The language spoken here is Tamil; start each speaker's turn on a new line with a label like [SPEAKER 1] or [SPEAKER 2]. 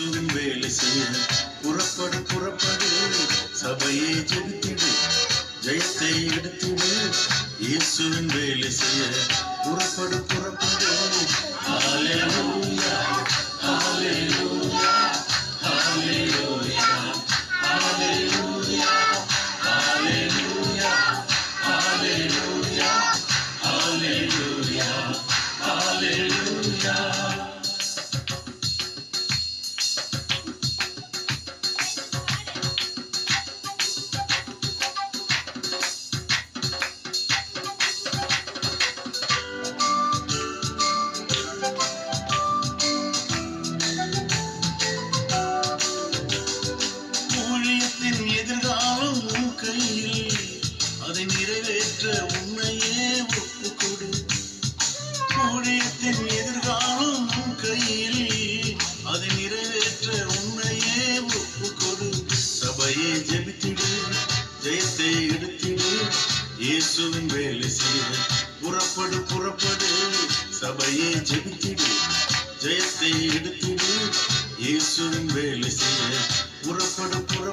[SPEAKER 1] இயேசுவின் வேலை செய்ய புறப்படு புறப்படு, சபையை ஜெபித்திடு, ஜெயத்தை எடுத்திடு. இயேசுவின் வேலை செய்ய புறப்படு புறப்படு. ஹல்லேலூயா ஹல்லேலூயா ஹல்லேலூயா ஹல்லேலூயா ஹல்லேலூயா ஹல்லேலூயா ஹல்லேலூயா ஹல்லேலூயா. ஊழியத்தின் எதிர்காலம் உன் கையில், அதை நிறைவேற்ற உன்னையே ஒப்புக்கொடு. ஊழியத்தின் எதிர்காலம் உன் கையில், அதை நிறைவேற்ற உன்னையே ஒப்புக்கொடு. சபையை ஜெபித்திடு, ஜெயத்தை எடுத்திடு. இயேசுவின் வேலை செய்ய புறப்படு புறப்படு, சபையை ஜெபித்திடு, ஜெயத்தை எடுத்திடு. இயேசுவின் வேலை செய்ய புறப்படு புறப்படு.